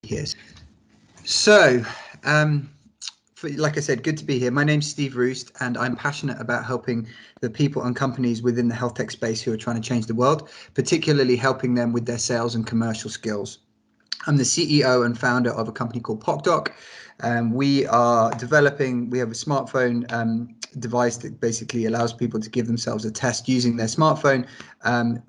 here. So, like I said, good to be here. My name's Steve Roest, and I'm passionate about helping the people and companies within the health tech space who are trying to change the world, particularly helping them with their sales and commercial skills. I'm the CEO and founder of a company called PocDoc. We have a smartphone device that basically allows people to give themselves a test using their smartphone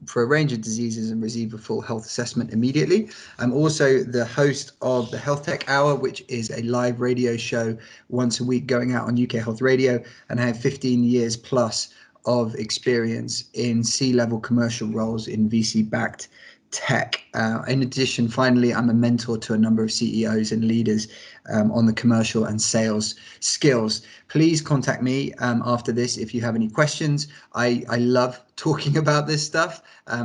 for a range of diseases and receive a full health assessment immediately. I'm also the host of the Health Tech Hour, which is a live radio show once a week going out on UK Health Radio, and I have 15 years plus of experience in C-level commercial roles in VC-backed tech. In addition, finally, I'm a mentor to a number of CEOs and leaders on the commercial and sales skills. Please contact me after this if you have any questions. I love talking about this stuff.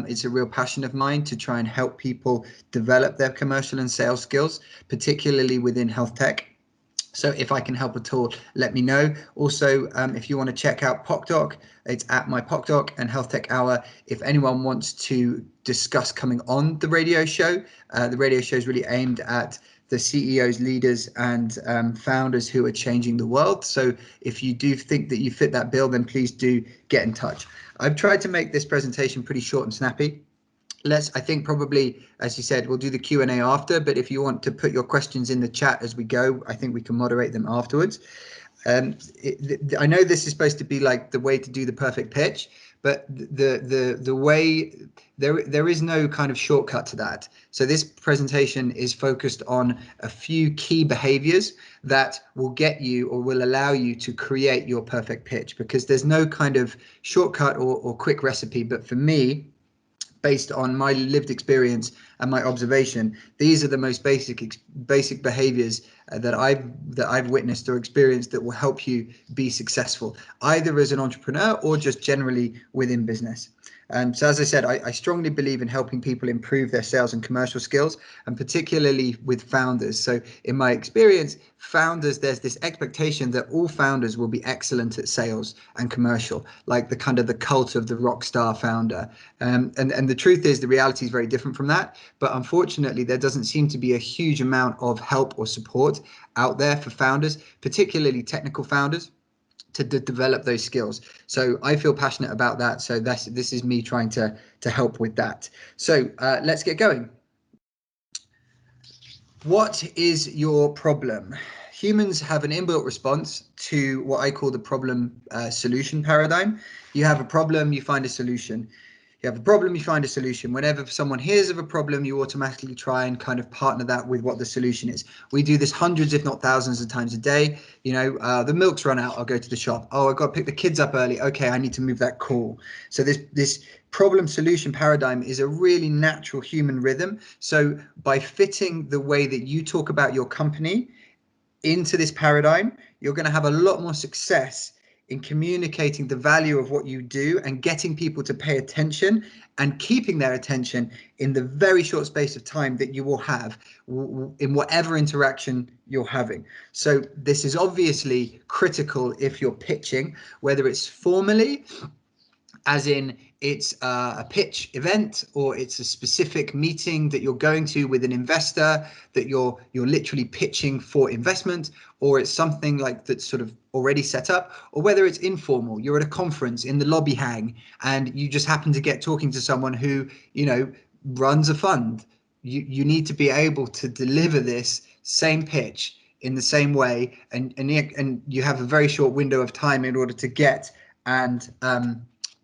It's a real passion of mine to try and help people develop their commercial and sales skills, particularly within health tech. So if I can help at all, let me know. Also, if you want to check out PocDoc, it's at my PocDoc and Health Tech Hour. If anyone wants to discuss coming on the radio show is really aimed at the CEOs, leaders, and founders who are changing the world. So if you do think that you fit that bill, then please do get in touch. I've tried to make this presentation pretty short and snappy. I think probably, as you said, we'll do the Q&A after, but if you want to put your questions in the chat as we go, I think we can moderate them afterwards. I know this is supposed to be like the way to do the perfect pitch, but the way there is no kind of shortcut to that. So this presentation is focused on a few key behaviors that will get you or will allow you to create your perfect pitch, because there's no kind of shortcut or quick recipe. But for me, based on my lived experience and my observation, these are the most basic behaviors that I've witnessed or experienced that will help you be successful, either as an entrepreneur or just generally within business. So as I said, I strongly believe in helping people improve their sales and commercial skills, and particularly with founders. So in my experience, founders, there's this expectation that all founders will be excellent at sales and commercial, like the kind of the cult of the rock star founder. And the truth is, the reality is very different from that. But unfortunately, there doesn't seem to be a huge amount of help or support out there for founders, particularly technical founders, to develop those skills. So I feel passionate about that. So this is me trying to help with that. So let's get going. What is your problem? Humans have an inbuilt response to what I call the problem solution paradigm. You have a problem, you find a solution. You have a problem, you find a solution. Whenever someone hears of a problem, you automatically try and kind of partner that with what the solution is. We do this hundreds, if not thousands of times a day. You know, the milk's run out, I'll go to the shop. Oh, I've got to pick the kids up early. Okay, I need to move that call. So this problem solution paradigm is a really natural human rhythm. So by fitting the way that you talk about your company into this paradigm, you're going to have a lot more success in communicating the value of what you do and getting people to pay attention and keeping their attention in the very short space of time that you will have in whatever interaction you're having. So this is obviously critical if you're pitching, whether it's formally, as in it's a pitch event, or it's a specific meeting that you're going to with an investor that you're literally pitching for investment, or it's something like that's sort of already set up, or whether it's informal, you're at a conference in the lobby hang and you just happen to get talking to someone who, you know, runs a fund. You need to be able to deliver this same pitch in the same way, and you have a very short window of time in order to get and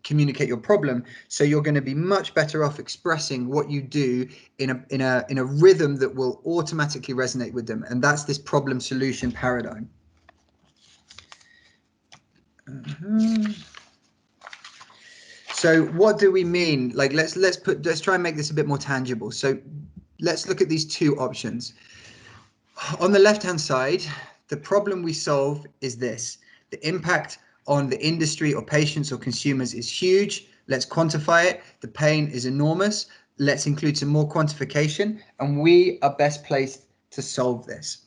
communicate your problem. So you're going to be much better off expressing what you do in a rhythm that will automatically resonate with them, and that's this problem solution paradigm. So what do we mean? Like let's try and make this a bit more tangible. So let's look at these two options. On the left hand side, the problem we solve is this: the impact on the industry or patients or consumers is huge. Let's quantify it. The pain is enormous. Let's include some more quantification, and we are best placed to solve this.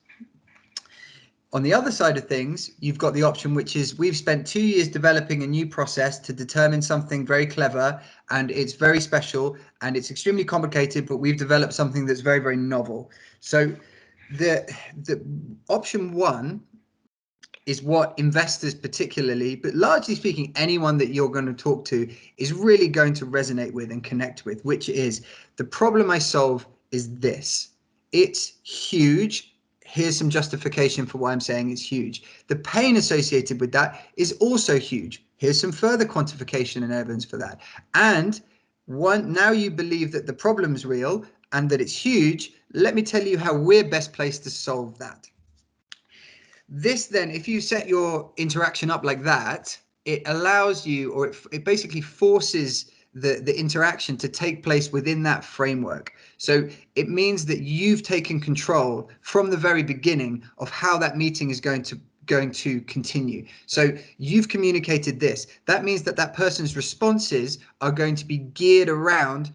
On the other side of things, you've got the option, which is we've spent 2 years developing a new process to determine something very clever, and it's very special and it's extremely complicated, but we've developed something that's very, very novel. So the option one is what investors particularly, but largely speaking, anyone that you're going to talk to is really going to resonate with and connect with, which is the problem I solve is this. It's huge. Here's some justification for why I'm saying it's huge. The pain associated with that is also huge. Here's some further quantification and evidence for that. And now you believe that the problem's real and that it's huge. Let me tell you how we're best placed to solve that. This then, if you set your interaction up like that, it allows you, or it basically forces the interaction to take place within that framework. So it means that you've taken control from the very beginning of how that meeting is going to continue. So you've communicated this. That means that that person's responses are going to be geared around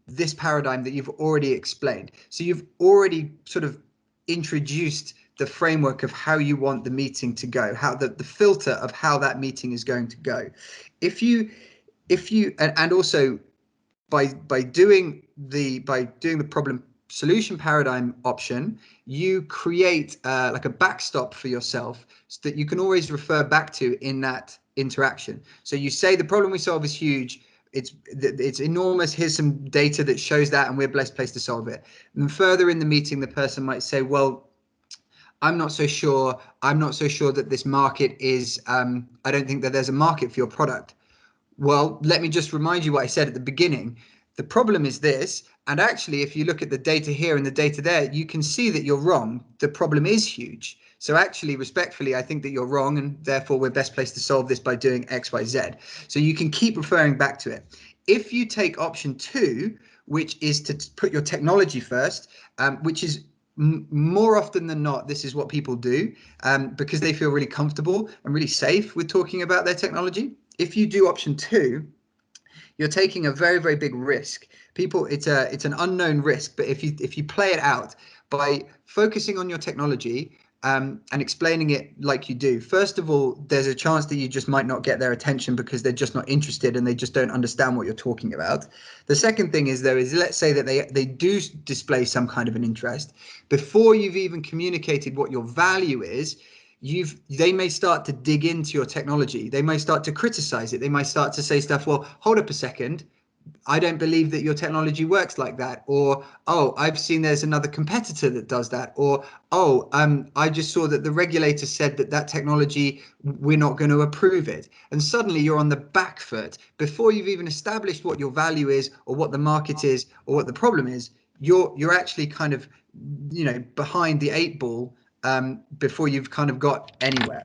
this paradigm that you've already explained. So you've already sort of introduced the framework of how you want the meeting to go, how the filter of how that meeting is going to go. If you and also by doing the problem solution paradigm option, you create like a backstop for yourself so that you can always refer back to in that interaction. So you say the problem we solve is huge, it's enormous, here's some data that shows that, and we're best placed to solve it. And further in the meeting, the person might say, well, I'm not so sure that this market is, I don't think that there's a market for your product. Well, let me just remind you what I said at the beginning. The problem is this, and actually, if you look at the data here and the data there, you can see that you're wrong. The problem is huge. So actually, respectfully, I think that you're wrong, and therefore we're best placed to solve this by doing X, Y, Z. So you can keep referring back to it. If you take option two, which is to put your technology first, which is more often than not, this is what people do because they feel really comfortable and really safe with talking about their technology. If you do option two, you're taking a very, very big risk. People, it's an unknown risk, but if you play it out by focusing on your technology and explaining it like you do, first of all, there's a chance that you just might not get their attention because they're just not interested and they just don't understand what you're talking about. The second thing is, let's say that they do display some kind of an interest. Before you've even communicated what your value is, they may start to dig into your technology. They may start to criticize it. They might start to say stuff, well, hold up a second, I don't believe that your technology works like that. Or, oh, I've seen there's another competitor that does that. Or, oh, I just saw that the regulator said that technology, we're not going to approve it. And suddenly you're on the back foot. Before you've even established what your value is or what the market is or what the problem is, you're actually kind of, behind the eight ball before you've kind of got anywhere.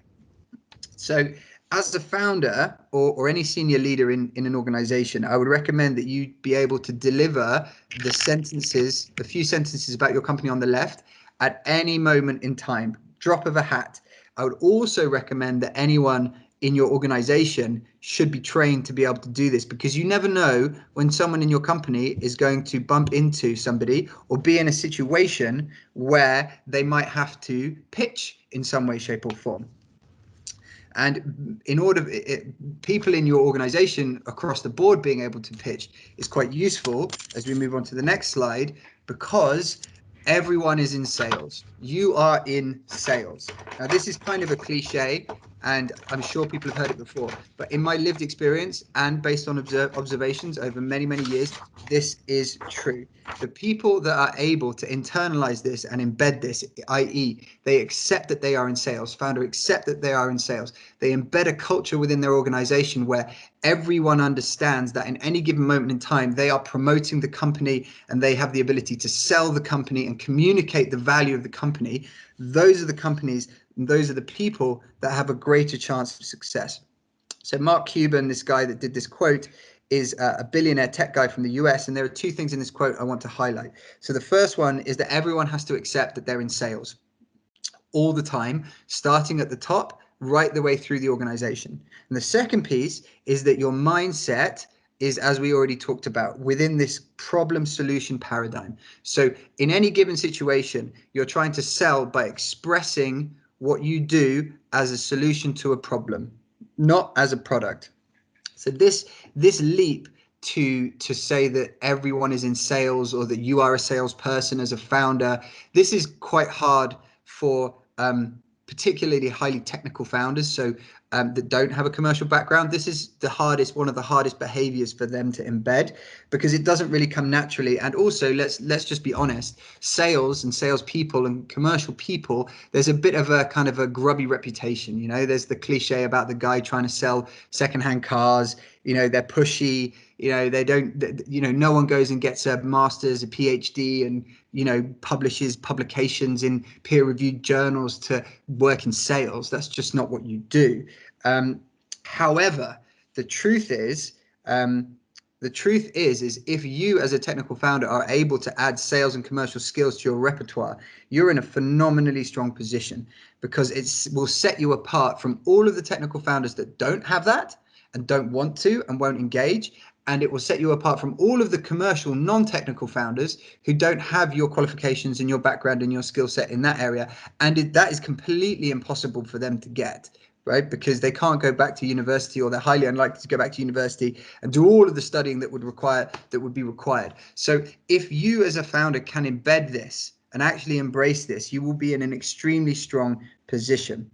So as a founder or any senior leader in an organization, I would recommend that you be able to deliver the few sentences about your company on the left at any moment in time, drop of a hat. I would also recommend that anyone in your organization should be trained to be able to do this, because you never know when someone in your company is going to bump into somebody or be in a situation where they might have to pitch in some way, shape, or form. And in order, people in your organization across the board being able to pitch is quite useful as we move on to the next slide, because everyone is in sales. You are in sales. Now, this is kind of a cliche, and I'm sure people have heard it before, but in my lived experience and based on observations over many, many years, this is true. The people that are able to internalize this and embed this, i.e., they accept that they are in sales, founder accept that they are in sales, they embed a culture within their organization where everyone understands that in any given moment in time, they are promoting the company and they have the ability to sell the company and communicate the value of the company. Those are the companies, and those are the people that have a greater chance of success. So Mark Cuban, this guy that did this quote, is a billionaire tech guy from the US. And there are two things in this quote I want to highlight. So the first one is that everyone has to accept that they're in sales all the time, starting at the top, right the way through the organization. And the second piece is that your mindset is, as we already talked about, within this problem solution paradigm. So in any given situation, you're trying to sell by expressing what you do as a solution to a problem, not as a product. So this leap to say that everyone is in sales or that you are a salesperson as a founder, this is quite hard for particularly highly technical founders, so that don't have a commercial background. This is one of the hardest behaviors for them to embed, because it doesn't really come naturally. And also, let's just be honest, sales and salespeople and commercial people, there's a bit of a kind of a grubby reputation. You know, there's the cliche about the guy trying to sell secondhand cars. You know, they're pushy. You know, they don't, you know, no one goes and gets a master's, a PhD, and, you know, publishes publications in peer-reviewed journals to work in sales. That's just not what you do. However, the truth is if you as a technical founder are able to add sales and commercial skills to your repertoire, you're in a phenomenally strong position, because it will set you apart from all of the technical founders that don't have that and don't want to and won't engage. And it will set you apart from all of the commercial non-technical founders who don't have your qualifications and your background and your skill set in that area. And that is completely impossible for them to get, right? Because they can't go back to university, or they're highly unlikely to go back to university and do all of the studying that would be required. So if you as a founder can embed this and actually embrace this, you will be in an extremely strong position.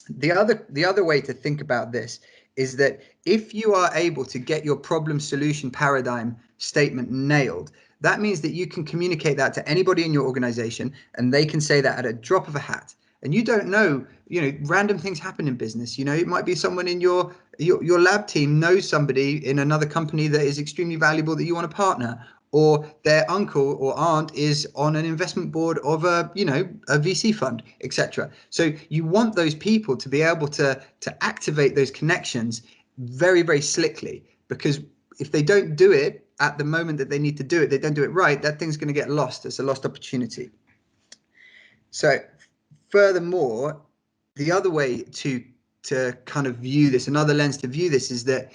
The other way to think about this is that if you are able to get your problem solution paradigm statement nailed, that means that you can communicate that to anybody in your organization, and they can say that at a drop of a hat. And you don't know, you know, random things happen in business. You know, it might be someone in your lab team knows somebody in another company that is extremely valuable that you want to partner, or their uncle or aunt is on an investment board of a VC fund, etc. So you want those people to be able to activate those connections very, very slickly, because if they don't do it at the moment that they need to do it, they don't do it right, that thing's going to get lost. It's a lost opportunity. So furthermore, the other way to kind of view this, another lens to view this, is that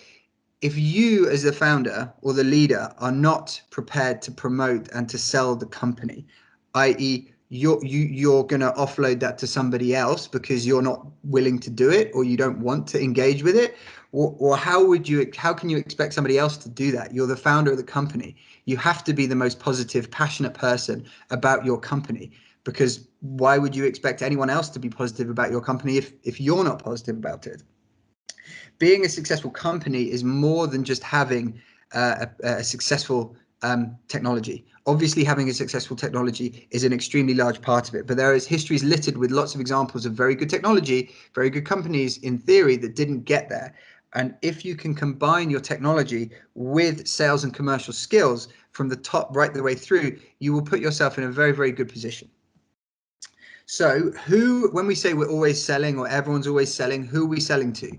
if you as the founder or the leader are not prepared to promote and to sell the company, i.e. you're going to offload that to somebody else because you're not willing to do it or you don't want to engage with it, or how can you expect somebody else to do that? You're the founder of the company. You have to be the most positive, passionate person about your company, because why would you expect anyone else to be positive about your company if you're not positive about it? Being a successful company is more than just having a successful technology. Obviously, having a successful technology is an extremely large part of it, but history is littered with lots of examples of very good technology, very good companies in theory that didn't get there. And if you can combine your technology with sales and commercial skills from the top right the way through, you will put yourself in a very, very good position. So when we say we're always selling or everyone's always selling, who are we selling to?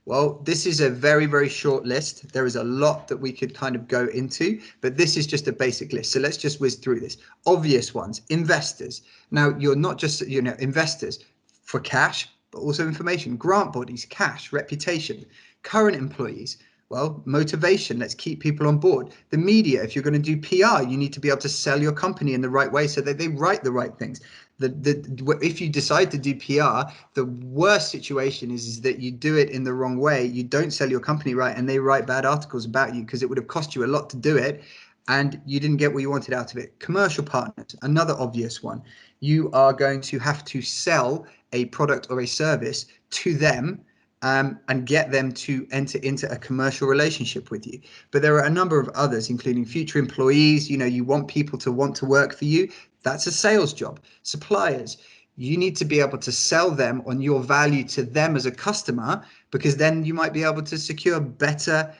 Well, this is a very, very short list. There is a lot that we could kind of go into, but this is just a basic list. So let's just whiz through this. Obvious ones: investors. Now, you're not just, investors for cash, but also information, grant bodies, cash, reputation. Current employees, well, motivation. Let's keep people on board. The media. If you're going to do PR, you need to be able to sell your company in the right way so that they write the right things. If you decide to do PR, the worst situation is that you do it in the wrong way. You don't sell your company right, and they write bad articles about you because it would have cost you a lot to do it, and you didn't get what you wanted out of it. Commercial partners, another obvious one. You are going to have to sell a product or a service to them, and get them to enter into a commercial relationship with you. But there are a number of others, including future employees. You want people to want to work for you. That's a sales job. Suppliers, you need to be able to sell them on your value to them as a customer, because then you might be able to secure better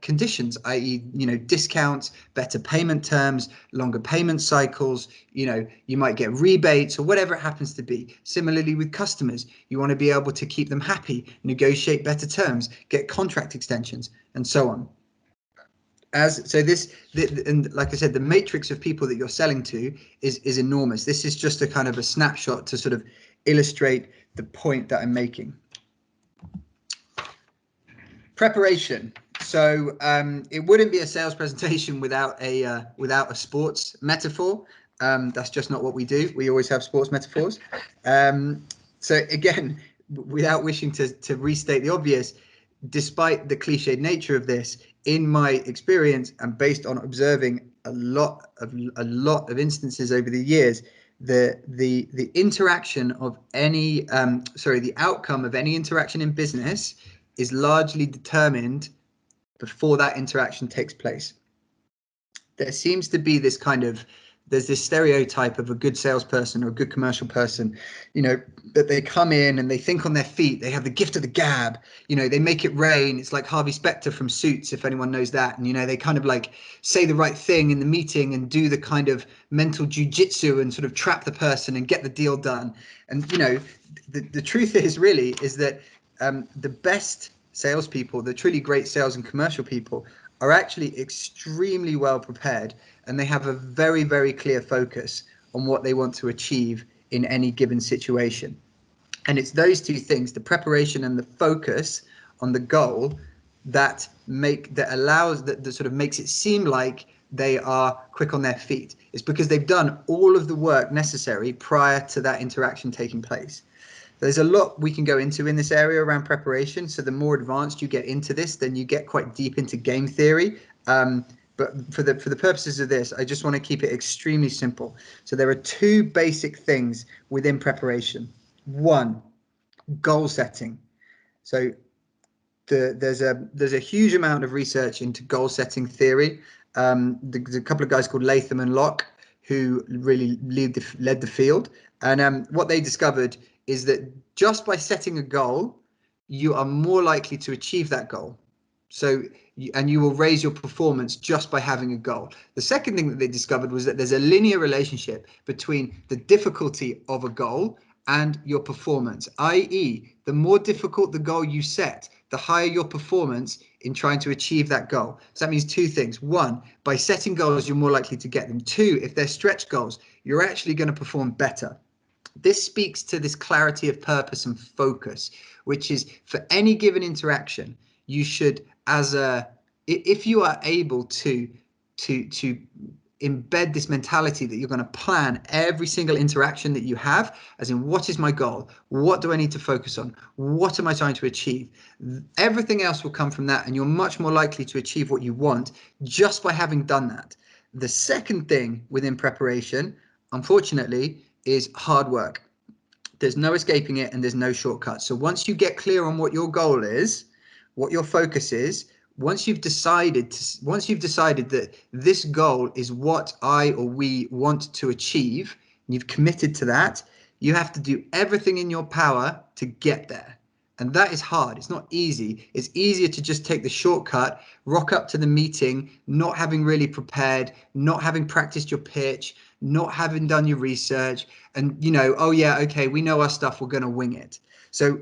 conditions, i.e., discounts, better payment terms, longer payment cycles. You might get rebates or whatever it happens to be. Similarly with customers, you want to be able to keep them happy, negotiate better terms, get contract extensions, and so on. And like I said, the matrix of people that you're selling to is enormous. This is just a kind of a snapshot to sort of illustrate the point that I'm making. Preparation. So it wouldn't be a sales presentation without a sports metaphor. That's just not what we do. We always have sports metaphors. So again, without wishing to restate the obvious, despite the cliched nature of this, in my experience and based on observing a lot of instances over the years, the interaction of any the outcome of any interaction in business is largely determined before that interaction takes place. There seems to be this there's this stereotype of a good salesperson or a good commercial person, that they come in and they think on their feet, they have the gift of the gab, they make it rain. It's like Harvey Specter from Suits, if anyone knows that. And, they kind of like say the right thing in the meeting and do the kind of mental jujitsu and sort of trap the person and get the deal done. And, the truth is that the best salespeople, the truly great sales and commercial people, are actually extremely well prepared, and they have a very, very clear focus on what they want to achieve in any given situation. And it's those two things, the preparation and the focus on the goal, that sort of makes it seem like they are quick on their feet. It's because they've done all of the work necessary prior to that interaction taking place. There's a lot we can go into in this area around preparation. So the more advanced you get into this, then you get quite deep into game theory. But for the purposes of this, I just want to keep it extremely simple. So there are two basic things within preparation. One, goal setting. So there's a huge amount of research into goal setting theory. There's a couple of guys called Latham and Locke who really led the field. And what they discovered is that just by setting a goal, you are more likely to achieve that goal. So, and you will raise your performance just by having a goal. The second thing that they discovered was that there's a linear relationship between the difficulty of a goal and your performance, i.e., the more difficult the goal you set, the higher your performance in trying to achieve that goal. So that means two things. One, by setting goals, you're more likely to get them. Two, if they're stretch goals, you're actually going to perform better. This speaks to this clarity of purpose and focus, which is for any given interaction, you should, if you are able to embed this mentality that you're going to plan every single interaction that you have, as in, what is my goal? What do I need to focus on? What am I trying to achieve? Everything else will come from that, and you're much more likely to achieve what you want just by having done that. The second thing within preparation, unfortunately, is hard work. There's no escaping it, and there's no shortcuts. So once you get clear on what your goal is, what your focus is, once you've decided that this goal is what I or we want to achieve, and you've committed to that, you have to do everything in your power to get there. And that is hard. It's not easy. It's easier to just take the shortcut, rock up to the meeting, not having really prepared, not having practiced your pitch, not having done your research, and oh yeah, okay, we know our stuff, we're going to wing it. So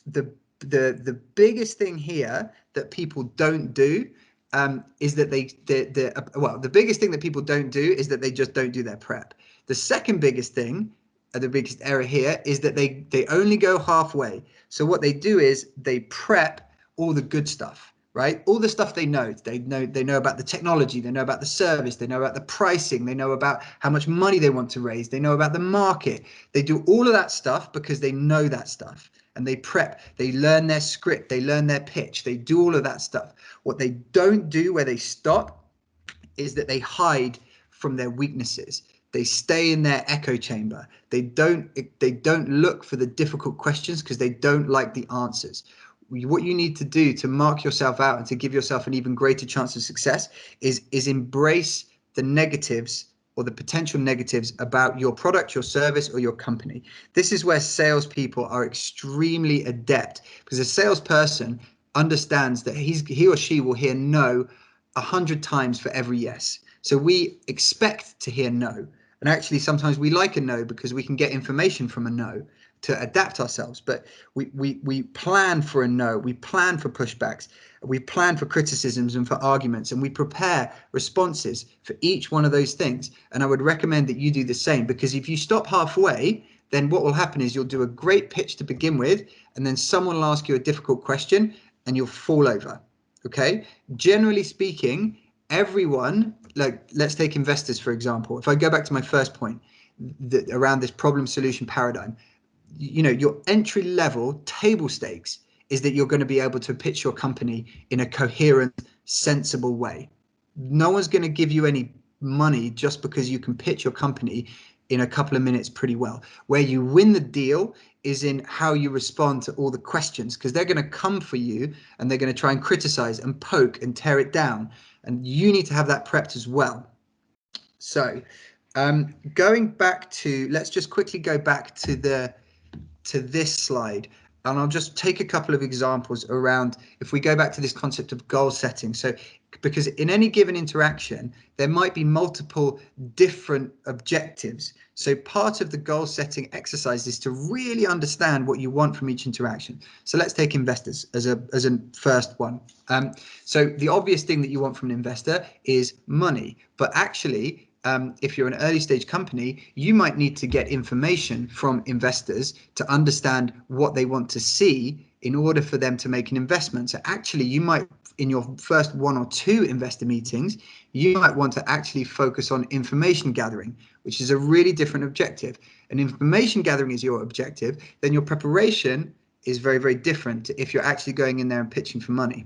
the biggest thing here that people don't do is that the biggest thing that people don't do is that they just don't do their prep. The second biggest thing, the biggest error here, is that they only go halfway. So what they do is they prep all the good stuff, right? All the stuff they know about the technology, they know about the service, they know about the pricing, they know about how much money they want to raise, they know about the market. They do all of that stuff because they know that stuff, and they prep, they learn their script, they learn their pitch, they do all of that stuff. What they don't do, where they stop, is that they hide from their weaknesses. They stay in their echo chamber. They don't look for the difficult questions because they don't like the answers. What you need to do to mark yourself out and to give yourself an even greater chance of success is embrace the negatives or the potential negatives about your product, your service, or your company. This is where salespeople are extremely adept, because a salesperson understands that he or she will hear no 100 times for every yes. So we expect to hear no. And actually, sometimes we like a no because we can get information from a no to adapt ourselves. But we plan for a no, we plan for pushbacks, we plan for criticisms and for arguments, and we prepare responses for each one of those things. And I would recommend that you do the same, because if you stop halfway, then what will happen is you'll do a great pitch to begin with, and then someone will ask you a difficult question and you'll fall over. Okay? Generally speaking, everyone like, let's take investors, for example. If I go back to my first point, around this problem solution paradigm, you know, your entry level table stakes is that you're going to be able to pitch your company in a coherent, sensible way. No one's going to give you any money just because you can pitch your company in a couple of minutes pretty well. Where you win the deal is in how you respond to all the questions, because they're going to come for you and they're going to try and criticize and poke and tear it down. And you need to have that prepped as well. So going back to, let's just quickly go back to this slide, and I'll just take a couple of examples around, if we go back to this concept of goal setting. So because in any given interaction, there might be multiple different objectives. So part of the goal setting exercise is to really understand what you want from each interaction. So let's take investors as a first one. So the obvious thing that you want from an investor is money, but actually, if you're an early stage company, you might need to get information from investors to understand what they want to see in order for them to make an investment. So actually, you might, in your first 1 or 2 investor meetings, you might want to actually focus on information gathering, which is a really different objective. And information gathering is your objective, then your preparation is very, very different if you're actually going in there and pitching for money.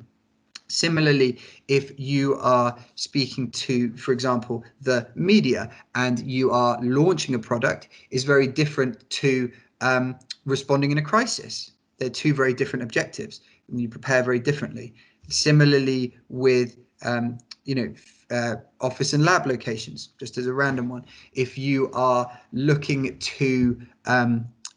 Similarly, if you are speaking to, for example, the media and you are launching a product, is very different to responding in a crisis. They're 2 very different objectives, and you prepare very differently. Similarly with office and lab locations, just as a random one. If you are looking to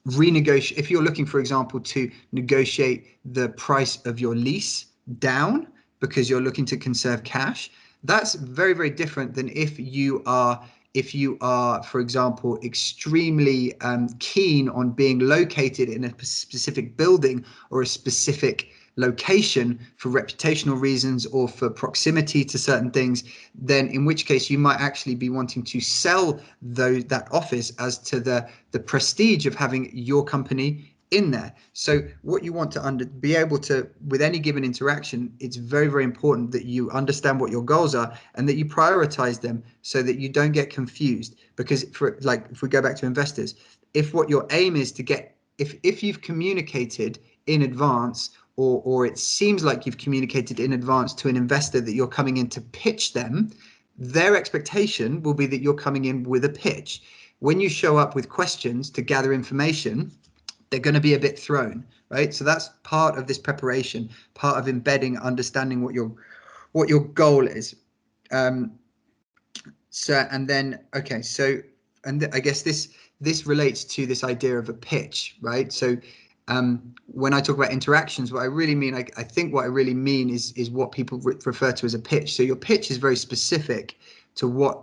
renegotiate, if you're looking, for example, to negotiate the price of your lease down because you're looking to conserve cash, that's very, very different than if you are, for example, extremely keen on being located in a specific building or a specific location for reputational reasons or for proximity to certain things, then in which case you might actually be wanting to sell that office as to the prestige of having your company in there. So what you want to be able to, with any given interaction, it's very, very important that you understand what your goals are and that you prioritize them so that you don't get confused. Because if we go back to investors, if what your aim is to get, if you've communicated in advance, or it seems like you've communicated in advance to an investor that you're coming in to pitch them, their expectation will be that you're coming in with a pitch. When you show up with questions to gather information, they're going to be a bit thrown, right? So that's part of this preparation, part of embedding, understanding what your goal is. I guess this relates to this idea of a pitch, right? So when I talk about interactions, what I really mean, I think what I really mean is what people refer to as a pitch. So your pitch is very specific to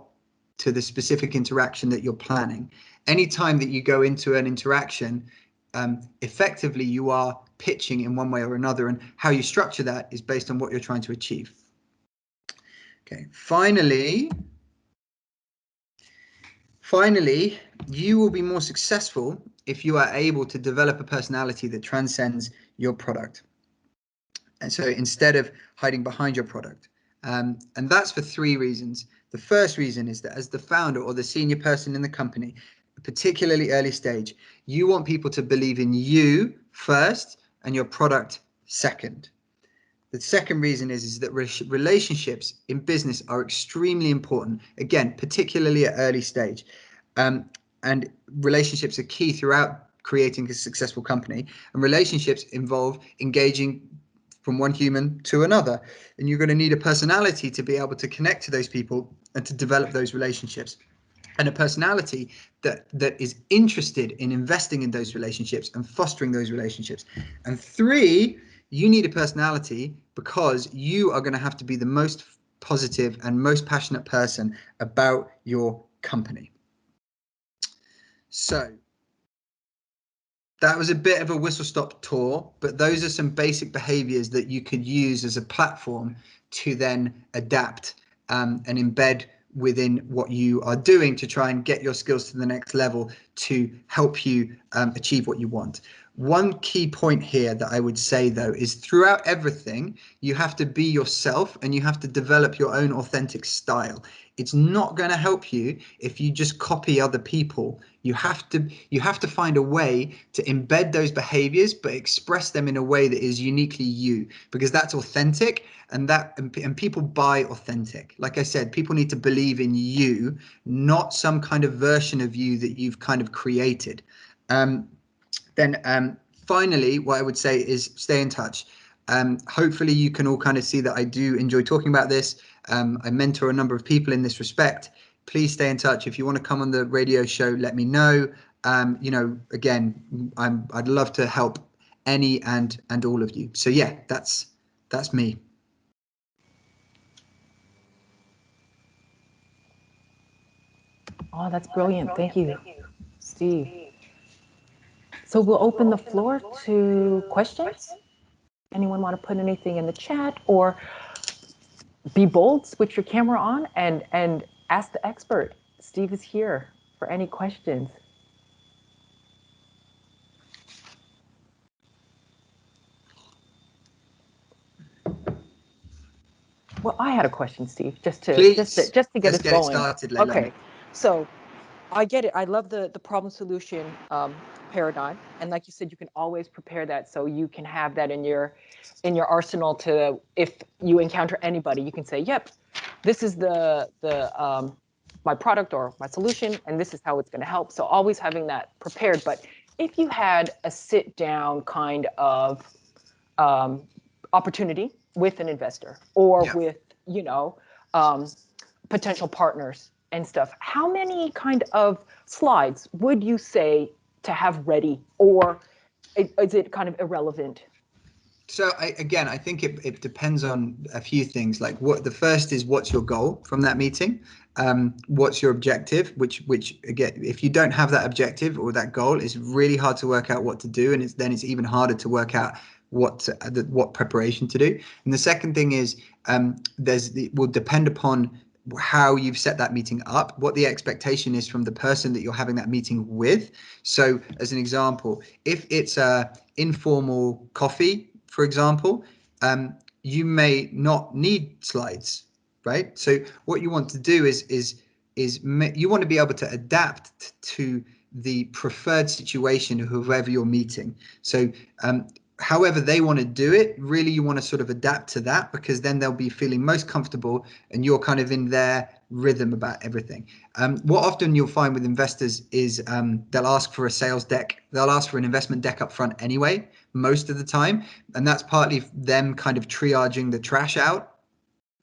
the specific interaction that you're planning. Anytime that you go into an interaction, effectively you are pitching in one way or another, and how you structure that is based on what you're trying to achieve. Okay, finally, you will be more successful if you are able to develop a personality that transcends your product. And so instead of hiding behind your product, and that's for 3 reasons. The first reason is that as the founder or the senior person in the company, particularly early stage, you want people to believe in you first and your product second. The second reason is that relationships in business are extremely important, again, particularly at early stage. And relationships are key throughout creating a successful company. And relationships involve engaging from one human to another. And you're going to need a personality to be able to connect to those people and to develop those relationships. And a personality that is interested in investing in those relationships and fostering those relationships. And 3, you need a personality because you are going to have to be the most positive and most passionate person about your company. So that was a bit of a whistle-stop tour, but those are some basic behaviors that you could use as a platform to then adapt and embed within what you are doing to try and get your skills to the next level to help you achieve what you want. One key point here that I would say, though, is throughout everything, you have to be yourself and you have to develop your own authentic style. It's not going to help you if you just copy other people. You have to find a way to embed those behaviors, but express them in a way that is uniquely you, because that's authentic, and people buy authentic. Like I said, people need to believe in you, not some kind of version of you that you've kind of created. Then finally, what I would say is stay in touch. Hopefully you can all kind of see that I do enjoy talking about this. I mentor a number of people in this respect. Please stay in touch. If you want to come on the radio show, let me know. Again, I'd love to help any and all of you. So yeah, that's me. Oh, that's brilliant. Thank you, Steve. So we'll open the floor to questions. Anyone want to put anything in the chat, or be bold, switch your camera on and ask the expert. Steve is here for any questions. Well, I had a question, Steve, just to get us going. It started, okay, so I get it. I love the problem solution paradigm, and like you said, you can always prepare that, so you can have that in your arsenal to, if you encounter anybody, you can say, "Yep, this is the my product or my solution, and this is how it's going to help." So always having that prepared. But if you had a sit down kind of opportunity with an investor or with, potential partners and stuff, how many kind of slides would you say to have ready, or is it kind of irrelevant? So I think it depends on a few things. Like, the first is, what's your goal from that meeting? What's your objective? Which again, if you don't have that objective or that goal, it's really hard to work out what to do, and it's even harder to work out what preparation to do. And the second thing is, it will depend upon how you've set that meeting up, what the expectation is from the person that you're having that meeting with. So as an example, if it's a informal coffee, for example, you may not need slides, right? So what you want to do is you want to be able to adapt to the preferred situation of whoever you're meeting. So however they want to do it, really you want to sort of adapt to that, because then they'll be feeling most comfortable and you're kind of in their rhythm about everything. What often you'll find with investors is they'll ask for a sales deck. They'll ask for an investment deck up front anyway, most of the time. And that's partly them kind of triaging the trash out.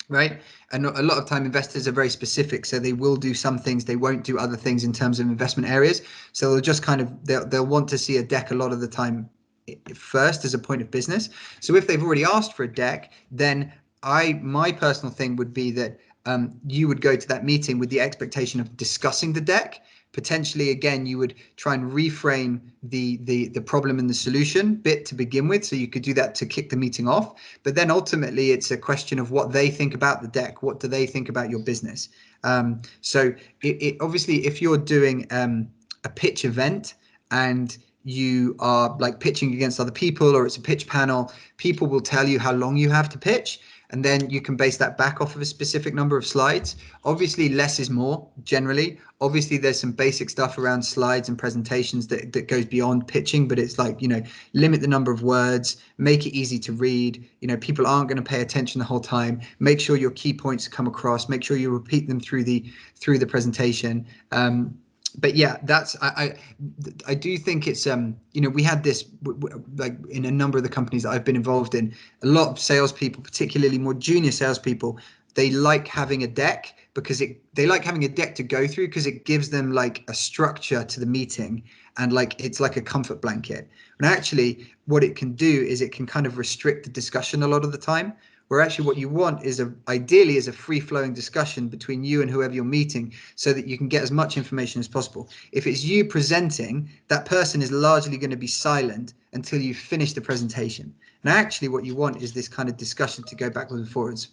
Right. And a lot of time investors are very specific. So they will do some things, they won't do other things in terms of investment areas. So they'll just kind of, they'll want to see a deck a lot of the time first as a point of business. So if they've already asked for a deck, then my personal thing would be that you would go to that meeting with the expectation of discussing the deck. Potentially, again, you would try and reframe the problem and the solution bit to begin with, so you could do that to kick the meeting off. But then ultimately, it's a question of what they think about the deck. What do they think about your business? So obviously, if you're doing a pitch event and you are like pitching against other people, or it's a pitch panel, people will tell you how long you have to pitch, and then you can base that back off of a specific number of slides. Obviously, less is more generally. Obviously, there's some basic stuff around slides and presentations that goes beyond pitching, but it's like, limit the number of words, make it easy to read. People aren't going to pay attention the whole time. Make sure your key points come across. Make sure you repeat them through the presentation. But yeah, I do think it's we had this like in a number of the companies that I've been involved in. A lot of salespeople, particularly more junior salespeople, they like having a deck because they like having a deck to go through, because it gives them like a structure to the meeting, and like it's like a comfort blanket. And actually, what it can do is it can kind of restrict the discussion a lot of the time. Where actually what you want is ideally a free-flowing discussion between you and whoever you're meeting, so that you can get as much information as possible. If it's you presenting, that person is largely going to be silent until you finish the presentation. And actually what you want is this kind of discussion to go backwards and forwards.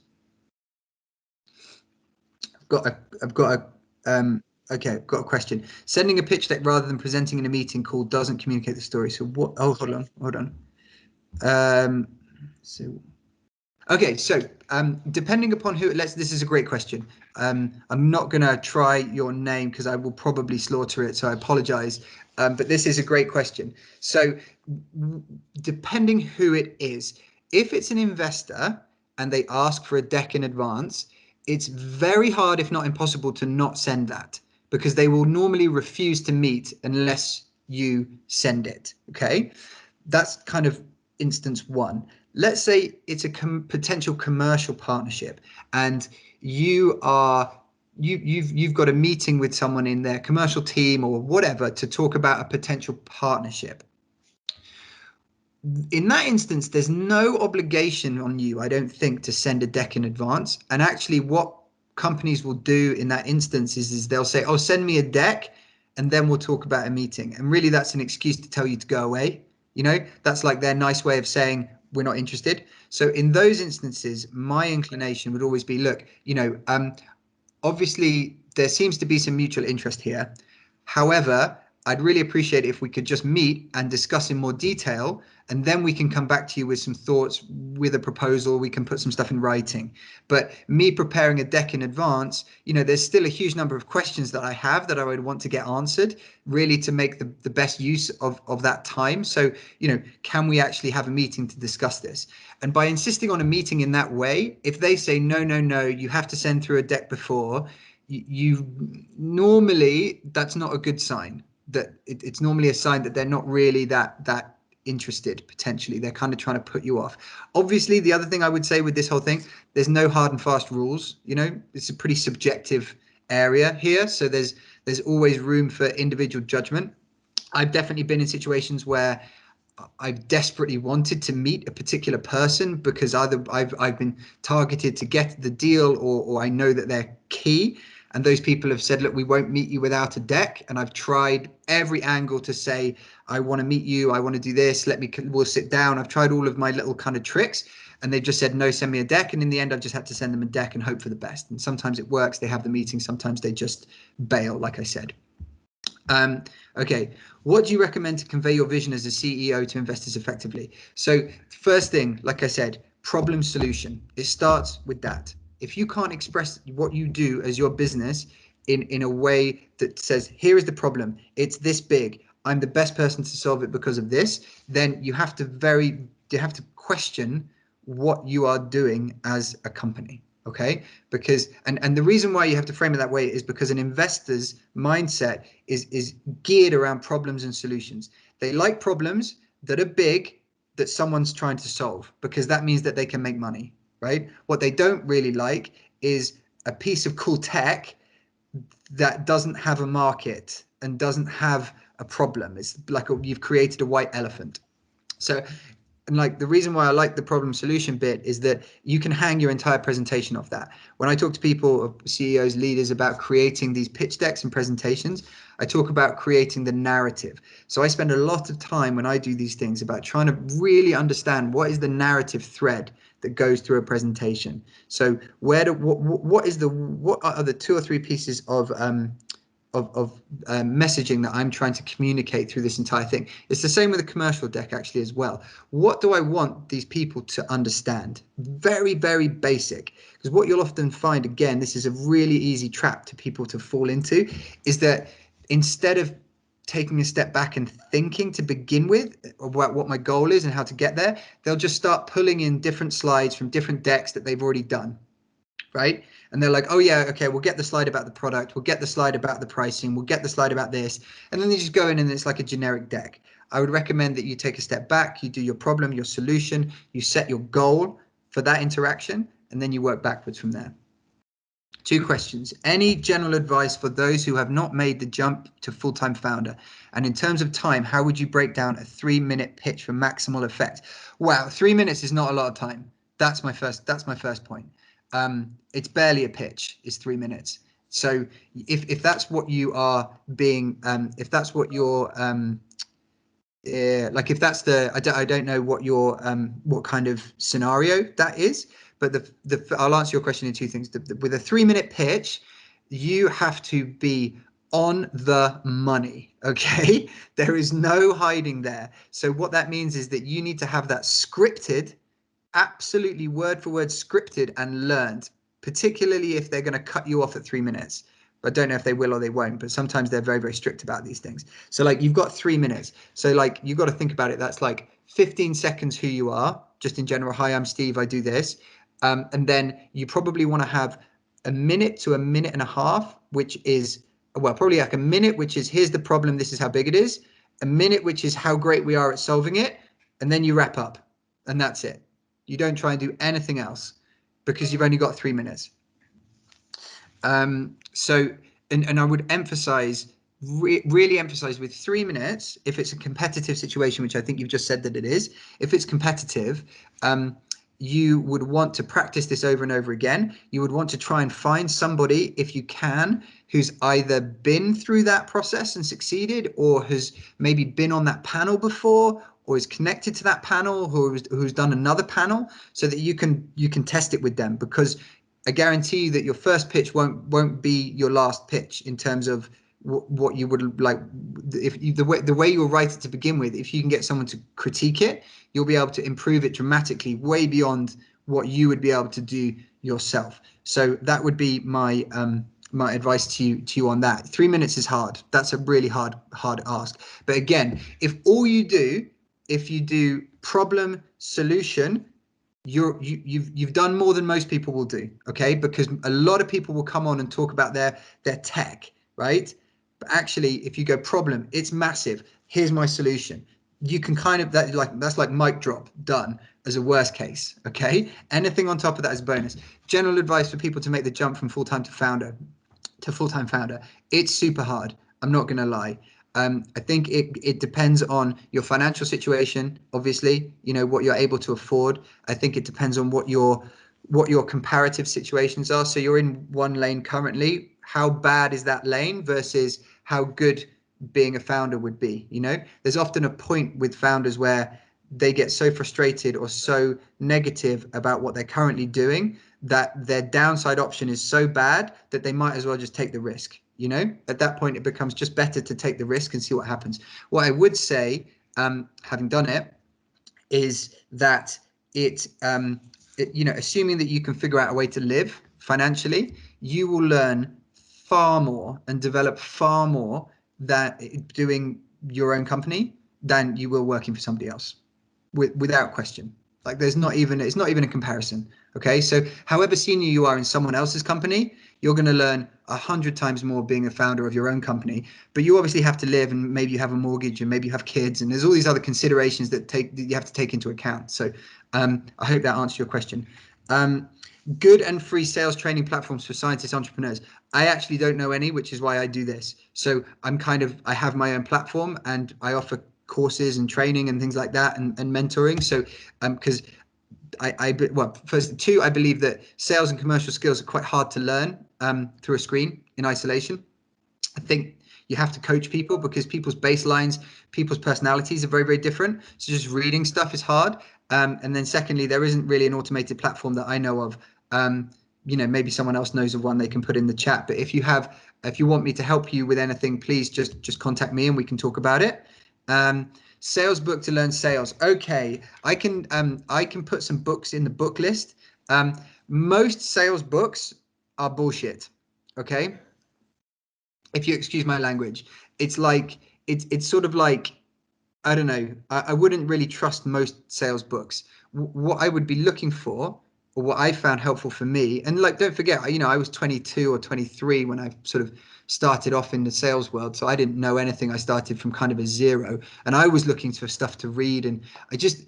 I've got a Okay, got a question. Sending a pitch deck rather than presenting in a meeting call doesn't communicate the story. So what? Oh, hold on. So okay, so depending upon who, this is a great question. I'm not gonna try your name because I will probably slaughter it, so I apologize. But this is a great question. So depending who it is, if it's an investor and they ask for a deck in advance, it's very hard, if not impossible, to not send that because they will normally refuse to meet unless you send it. Okay, that's kind of instance one. Let's say it's a potential commercial partnership and you've got a meeting with someone in their commercial team or whatever to talk about a potential partnership. In that instance, there's no obligation on you, I don't think, to send a deck in advance. And actually what companies will do in that instance is they'll say, oh, send me a deck and then we'll talk about a meeting. And really that's an excuse to tell you to go away. You know, that's like their nice way of saying we're not interested. So in those instances, my inclination would always be, look, obviously there seems to be some mutual interest here. However, I'd really appreciate it if we could just meet and discuss in more detail, and then we can come back to you with some thoughts, with a proposal. We can put some stuff in writing. But me preparing a deck in advance, there's still a huge number of questions that I have that I would want to get answered, really to make the best use of that time. So, can we actually have a meeting to discuss this? And by insisting on a meeting in that way, if they say, no, no, no, you have to send through a deck before, you normally, that's not a good sign. That it's normally a sign that they're not really that interested. Potentially they're kind of trying to put you off. Obviously, the other thing I would say with this whole thing, there's no hard and fast rules. It's a pretty subjective area here, so there's always room for individual judgment. I've definitely been in situations where I've desperately wanted to meet a particular person because either I've been targeted to get the deal, or I know that they're key. And those people have said, look, we won't meet you without a deck. And I've tried every angle to say, I want to meet you. I want to do this. We'll sit down. I've tried all of my little kind of tricks. And they've just said, no, send me a deck. And in the end, I've just had to send them a deck and hope for the best. And sometimes it works. They have the meeting. Sometimes they just bail, like I said. Okay, what do you recommend to convey your vision as a CEO to investors effectively? So first thing, like I said, problem solution. It starts with that. If you can't express what you do as your business in a way that says, here is the problem, it's this big, I'm the best person to solve it because of this, then you have to question what you are doing as a company. Okay, because and the reason why you have to frame it that way is because an investor's mindset is geared around problems and solutions. They like problems that are big, that someone's trying to solve, because that means that they can make money, right? What they don't really like is a piece of cool tech that doesn't have a market and doesn't have a problem. It's like you've created a white elephant. So, and like the reason why I like the problem solution bit is that you can hang your entire presentation off that. When I talk to people, CEOs, leaders, about creating these pitch decks and presentations, I talk about creating the narrative. So I spend a lot of time when I do these things about trying to really understand what is the narrative thread that goes through a presentation. So what are the two or three pieces of messaging that I'm trying to communicate through this entire thing? It's the same with a commercial deck actually as well. What do I want these people to understand? Very, very basic. Because what you'll often find, again, this is a really easy trap to people to fall into, is that instead of taking a step back and thinking to begin with about what my goal is and how to get there, they'll just start pulling in different slides from different decks that they've already done. Right? And they're like, oh yeah, okay, we'll get the slide about the product, we'll get the slide about the pricing, we'll get the slide about this. And then they just go in and it's like a generic deck. I would recommend that you take a step back, you do your problem, your solution, you set your goal for that interaction, and then you work backwards from there. 2 questions. Any general advice for those who have not made the jump to full-time founder? And in terms of time, how would you break down a 3-minute pitch for maximal effect? Wow, 3 minutes is not a lot of time. That's my first point. It's barely a pitch. It's 3 minutes. So if that's what you are being, if that's what you're, like if that's the, I don't know what your, what kind of scenario that is, but I'll answer your question in 2 things. With a 3-minute pitch, you have to be on the money. Okay. There is no hiding there. So what that means is that you need to have that scripted, absolutely word for word scripted and learned, particularly if they're going to cut you off at 3 minutes. I don't know if they will or they won't, but sometimes they're very, very strict about these things. So like you've got 3 minutes. So like you've got to think about it. That's like 15 seconds who you are, just in general. Hi, I'm Steve. I do this. And then you probably want to have a minute to a minute and a half, which is, well, probably like a minute, which is here's the problem. This is how big it is. A minute, which is how great we are at solving it. And then you wrap up and that's it. You don't try and do anything else because you've only got 3 minutes. So, and I would emphasize, really emphasize with 3 minutes, if it's a competitive situation, which I think you've just said that it is, if it's competitive, you would want to practice this over and over again. You would want to try and find somebody, if you can, who's either been through that process and succeeded, or has maybe been on that panel before, or is connected to that panel, who's done another panel, so that you can test it with them. Because I guarantee you that your first pitch won't be your last pitch in terms of what you would like. If you, the way you'll write it to begin with, if you can get someone to critique it, you'll be able to improve it dramatically, way beyond what you would be able to do yourself. So that would be my my advice to you on that. 3 minutes is hard. That's a really hard ask. But again, if you do problem solution, you've done more than most people will do, okay? Because a lot of people will come on and talk about their tech, right? But actually, if you go problem, it's massive. Here's my solution. You can kind of, that's like mic drop, done, as a worst case, okay? Anything on top of that is bonus. General advice for people to make the jump from full-time founder. It's super hard. I'm not going to lie. I think it depends on your financial situation, obviously, you know, what you're able to afford. I think it depends on what your comparative situations are. So you're in one lane currently. How bad is that lane versus how good being a founder would be? You know, there's often a point with founders where they get so frustrated or so negative about what they're currently doing that their downside option is so bad that they might as well just take the risk. You know, at that point, it becomes just better to take the risk and see what happens. What I would say, having done it, is that you know, assuming that you can figure out a way to live financially, you will learn far more and develop far more that doing your own company than you will working for somebody else, without question. Like it's not even a comparison. Okay, so however senior you are in someone else's company, you're going to learn 100 times more being a founder of your own company. But you obviously have to live, and maybe you have a mortgage, and maybe you have kids, and there's all these other considerations that you have to take into account. So I hope that answers your question. Good and free sales training platforms for scientists, entrepreneurs. I actually don't know any, which is why I do this. So I have my own platform, and I offer courses and training and things like that, and mentoring. So because first, I believe that sales and commercial skills are quite hard to learn through a screen in isolation. I think you have to coach people because people's baselines, people's personalities are very, very different. So just reading stuff is hard. And then secondly, there isn't really an automated platform that I know of. You know, maybe someone else knows of one they can put in the chat. But if you want me to help you with anything, please just contact me and we can talk about it. Sales book to learn sales. Okay, I can put some books in the book list. Most sales books are bullshit. Okay, if you excuse my language, it's like it's sort of like, I don't know. I wouldn't really trust most sales books. What I would be looking for, or what I found helpful for me, and like, don't forget, you know, I was 22 or 23 when I sort of started off in the sales world. So I didn't know anything. I started from kind of a zero, and I was looking for stuff to read. And there just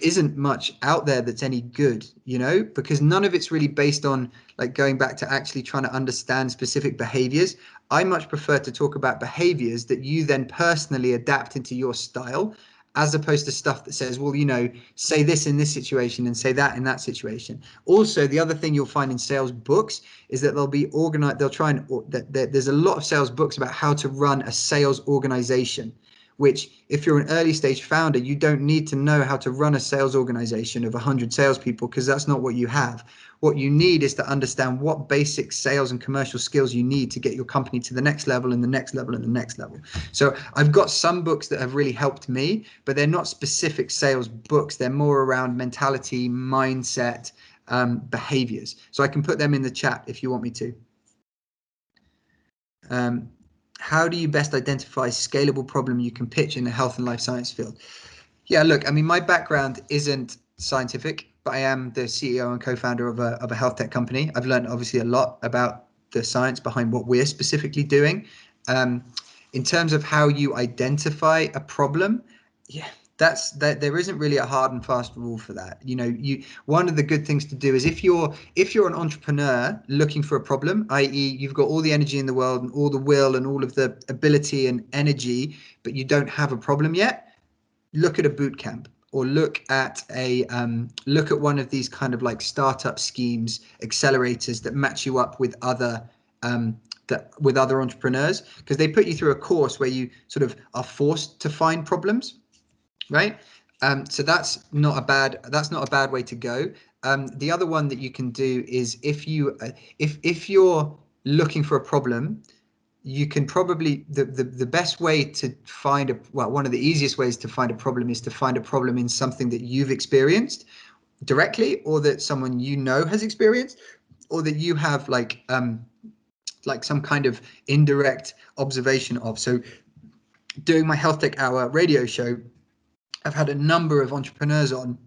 isn't much out there that's any good, you know, because none of it's really based on like going back to actually trying to understand specific behaviors. I much prefer to talk about behaviors that you then personally adapt into your style, as opposed to stuff that says, well, you know, say this in this situation and say that in that situation. Also, the other thing you'll find in sales books is that they'll be organized. They'll try and there's a lot of sales books about how to run a sales organization, which if you're an early stage founder, you don't need to know how to run a sales organization of 100 salespeople, because that's not what you have. What you need is to understand what basic sales and commercial skills you need to get your company to the next level and the next level and the next level. So I've got some books that have really helped me, but they're not specific sales books. They're more around mentality, mindset, behaviors. So I can put them in the chat if you want me to. How do you best identify scalable problem you can pitch in the health and life science field? Yeah, look, I mean, my background isn't scientific, but I am the CEO and co-founder of a health tech company. I've learned obviously a lot about the science behind what we're specifically doing. In terms of how you identify a problem, yeah, there isn't really a hard and fast rule for that. One of the good things to do is if you're an entrepreneur looking for a problem, i.e. you've got all the energy in the world and all the will and all of the ability and energy, but you don't have a problem yet, look at a boot camp, or look at one of these kind of like startup schemes, accelerators that match you up with other entrepreneurs, because they put you through a course where you sort of are forced to find problems, right? So that's not a bad way to go. The other one that you can do is if you're looking for a problem, you can probably the best way to find one of the easiest ways to find a problem is to find a problem in something that you've experienced directly, or that someone has experienced, or that you have like some kind of indirect observation of. So doing my Health Tech Hour radio show, I've had a number of entrepreneurs on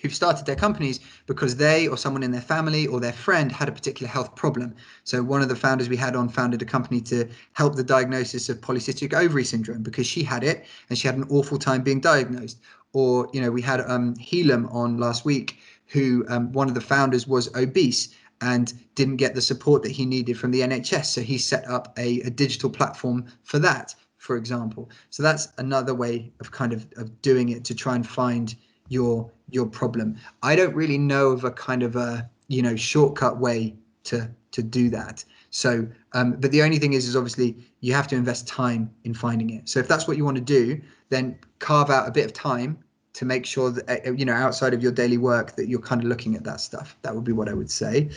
who've started their companies because they or someone in their family or their friend had a particular health problem. So one of the founders we had on founded a company to help the diagnosis of polycystic ovary syndrome because she had it and she had an awful time being diagnosed. Or, we had Helam on last week, who one of the founders was obese and didn't get the support that he needed from the NHS. So he set up a digital platform for that, for example. So that's another way of of doing it, to try and find your problem. I don't really know of a kind of a shortcut way to do that. So but the only thing is obviously you have to invest time in finding it. So if that's what you want to do, then carve out a bit of time to make sure that outside of your daily work that you're kind of looking at that stuff. That would be what I would say.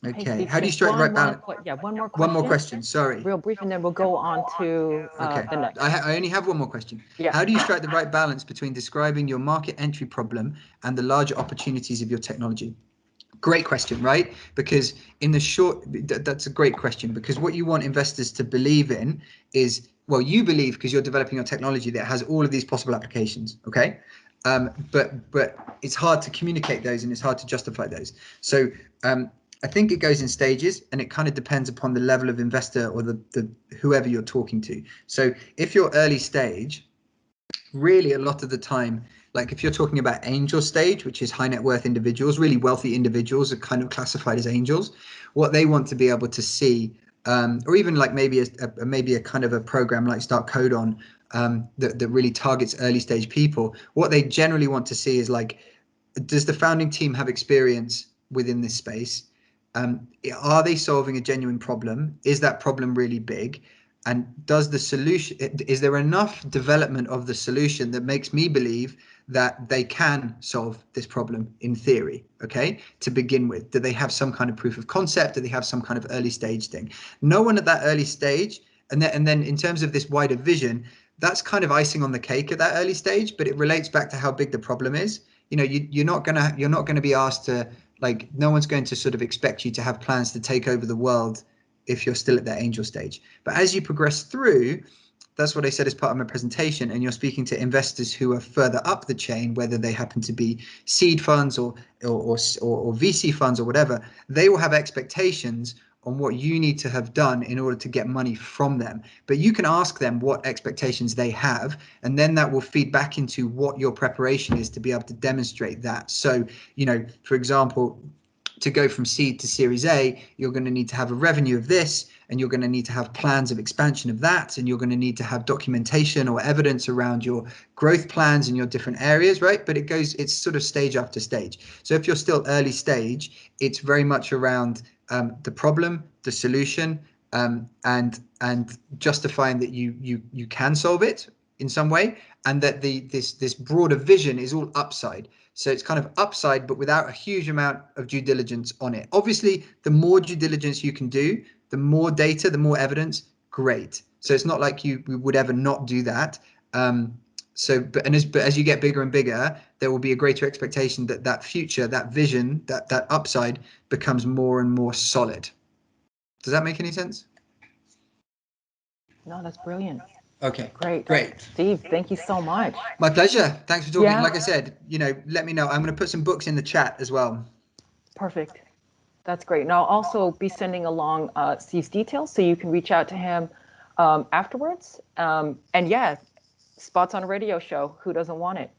Okay, Steve, how do you strike the right balance? One more question. One more question, sorry. Real brief, and then we'll go on to the next. I only have one more question. Yeah. How do you strike the right balance between describing your market entry problem and the larger opportunities of your technology? Great question, right? Because that's a great question, because what you want investors to believe in is, well, you believe because you're developing your technology that has all of these possible applications, okay? But it's hard to communicate those and it's hard to justify those. So I think it goes in stages, and it kind of depends upon the level of investor or the whoever you're talking to. So if you're early stage, really a lot of the time, like if you're talking about angel stage, which is high net worth individuals, really wealthy individuals are kind of classified as angels. What they want to be able to see, or even like maybe a kind of a program like Start Codon that really targets early stage people. What they generally want to see is like, does the founding team have experience within this space? Are they solving a genuine problem? Is that problem really big? And does the solution, is there enough development of the solution that makes me believe that they can solve this problem in theory, okay, to begin with? Do they have some kind of proof of concept? Do they have some kind of early stage thing? No one at that early stage, and then in terms of this wider vision, that's kind of icing on the cake at that early stage, but it relates back to how big the problem is. You're not gonna be asked to, like, no one's going to sort of expect you to have plans to take over the world if you're still at that angel stage. But as you progress through, that's what I said as part of my presentation, and you're speaking to investors who are further up the chain, whether they happen to be seed funds or VC funds or whatever, they will have expectations on what you need to have done in order to get money from them. But you can ask them what expectations they have, and then that will feed back into what your preparation is to be able to demonstrate that. So, for example, to go from seed to Series A, you're going to need to have a revenue of this, and you're going to need to have plans of expansion of that, and you're going to need to have documentation or evidence around your growth plans in your different areas, right? But it's sort of stage after stage. So if you're still early stage, it's very much around the problem, the solution, and justifying that you can solve it in some way, and that this broader vision is all upside. So it's kind of upside, but without a huge amount of due diligence on it. Obviously, the more due diligence you can do, the more data, the more evidence, great. So it's not like you would ever not do that. But as you get bigger and bigger, there will be a greater expectation that that future, that vision, that upside becomes more and more solid. Does that make any sense? No, that's brilliant. Okay, Great. great. Steve, thank you so much. My pleasure. Thanks for talking. Yeah. Like I said, let me know. I'm going to put some books in the chat as well. Perfect. That's great. And I'll also be sending along Steve's details so you can reach out to him afterwards. And yeah, spots on a radio show. Who doesn't want it?